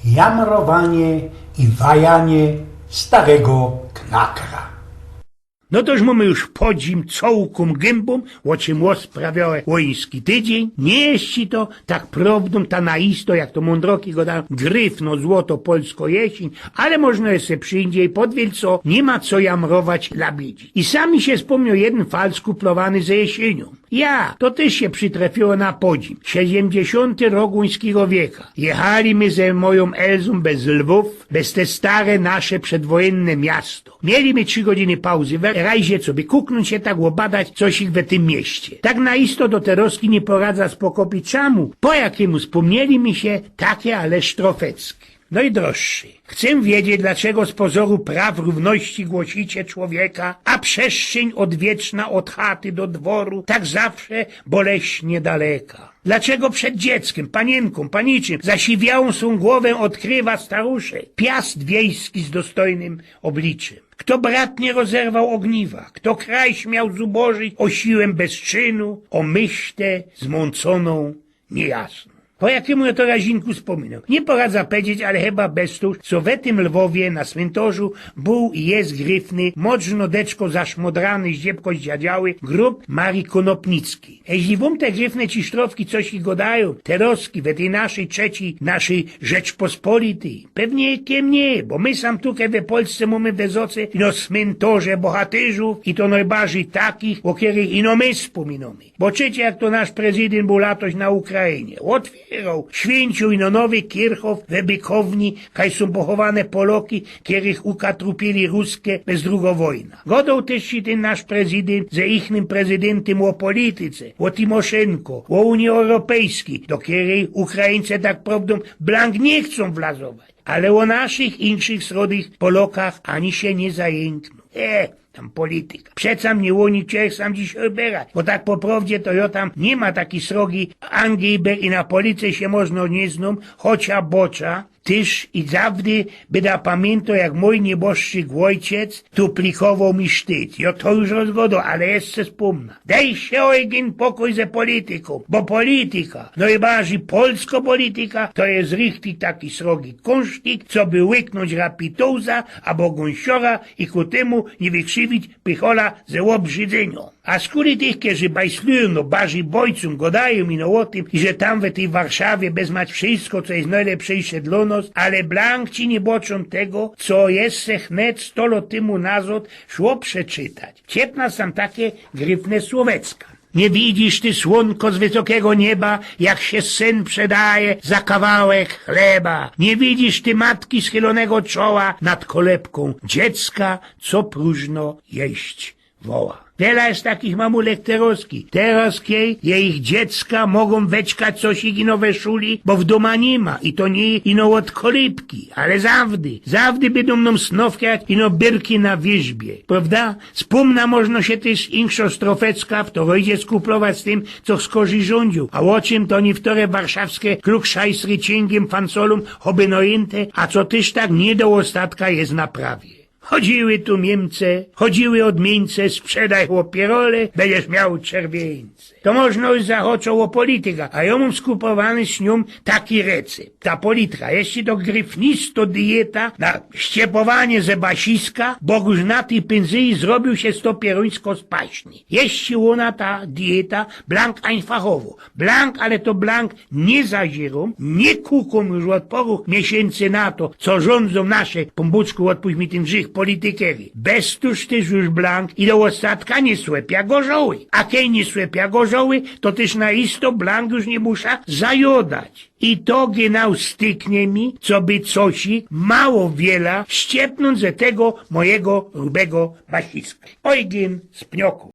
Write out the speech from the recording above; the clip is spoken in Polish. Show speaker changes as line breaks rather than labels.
jamrowanie i wajanie starego knakra.
No toż mamy już podzim cołką gębą, o czym sprawiał łoński tydzień. Nie jeści to tak prawdą ta naisto, jak to mądroki go da gryfno złoto polsko jesień, ale można je se przyjdzie podwielco, nie ma co jamrować dla biedzi. I sami się wspomniał jeden fal skuplowany ze jesienią. Ja, to też się przytrafiło na podzim. 70. rok łońskiego wieka. Jechali my ze moją Elzą bez Lwów, bez te stare nasze przedwojenne miasto. Mieliśmy 3 godziny pauzy, rajzie sobie kuknąć się tak, obadać coś ich we tym mieście. Tak naisto do teroski nie poradza z pokopiczamu, po jakiemu wspomnieli mi się takie, ale sztrofeckie. No i droższy, chcę wiedzieć, dlaczego z pozoru praw równości głosicie człowieka, a przestrzeń odwieczna od chaty do dworu tak zawsze boleśnie daleka. Dlaczego przed dzieckiem, panienką, paniczym zasiwiałą swą głowę odkrywa staruszek, piast wiejski z dostojnym obliczem? Kto brat nie rozerwał ogniwa, kto kraj śmiał zubożyć o siłę bezczynu, o myślę zmąconą, niejasną. Po jakiemu ja to razinku wspominał? Nie poradza powiedzieć, ale chyba bez tuż, co w tym Lwowie na cmentarzu był i jest gryfny, mocno deczko zaszmodrany, zdziebko zdziadziały, grób Marii Konopnickiej. Jeśli wam te gryfne cisztrowki coś i godają, te roski we tej naszej Rzeczpospolitej, pewnie kiem nie, bo my sam tutaj we Polsce mamy w Ezoce ino cmentarze bohatyrzów i to najbardziej takich, o których ino my wspominamy. Bo czycie jak to nasz prezydent był latoś na Ukrainie. Święcił ino nowy Kirchhof we Bykowni, kaj są pochowane Poloki, których ukatrupili ruskie bez druga wojna. Godał też się ten nasz prezydent ze ichnym prezydentem o polityce, o Timoszenko, o Unii Europejskiej, do której Ukraińcy tak prawdą blank nie chcą wlazować. Ale o naszych inszych srodych Polokach ani się nie zajękną. Tam polityka. Przeca mnie łoni człowiek sam dziś obierać, bo tak po prawdzie to ja tam nie ma taki srogi Angiber i na policji się można nie znam, chocia bocza, tyż i zawdy byda pamiętał, jak mój nieboszczyk ojciec tu plikował mi sztyc. Ja to już rozgodą, ale jeszcze wspomnę. Daj się ojgin pokój ze polityką, bo polityka, no i bardziej polska polityka, to jest richtig taki srogi kunsztik, co by łyknąć rapitouza albo gąsiora i ku temu nie wykrzywić pychola ze obrzydzenia. A skóry tych, którzy bajslują, no bardziej bojcom, godają mi no o tym, że tam w tej Warszawie bezmać wszystko, co jest najlepsze dla nas, ale blank ci nie boczą tego, co jest se chnet 100 lat temu nazad szło przeczytać. Ciepna sam takie gryfne słowecka. Nie widzisz ty, słonko z wysokiego nieba, jak się syn przedaje za kawałek chleba. Nie widzisz ty matki schylonego czoła nad kolebką dziecka, co próżno jeść woła. Wiele jest takich mamulek teroskich. Teroskiej ich dziecka mogą weczkać coś i nowe szuli, bo w doma nie ma. I to nie ino od kolibki, ale zawdy będą nam snowkiać ino byrki na wierzbie. Prawda? Spomna można się też inszo strofecka, w to idzie skuplować z tym, co skorzy rządził. A o czym to nie wtore warszawskie klugszajsry cięgiem fansolum hoby nojęte, a co też tak nie do ostatka jest na prawie. Chodziły tu Niemce, chodziły odmieńce, sprzedaj łopierole, będziesz miał czerwieńce. To można już zachoczą o polityka, a ja mam skupowany z nią taki recept. Ta polityka, jeśli to gryfnisto dieta na ściepowanie ze basiska, boguż na tej pędzyi zrobił się stopieruńsko spaśni. Jeśli ona ta dieta blank einfachowo. Blank, ale to blank nie zazierą, nie kuką już od poruch miesięcy na to, co rządzą nasze, pombuczku odpuść mi ten grzych politykery. Bez tuż też już blank i do ostatka nie słepia gorzoły. A kej nie słepia gorzoły, to też na isto blank już nie musza zajodać. I to genau styknie mi, co by cosi mało wiela ściepnąć ze tego mojego rubego basiska. Ojgien z pnioku.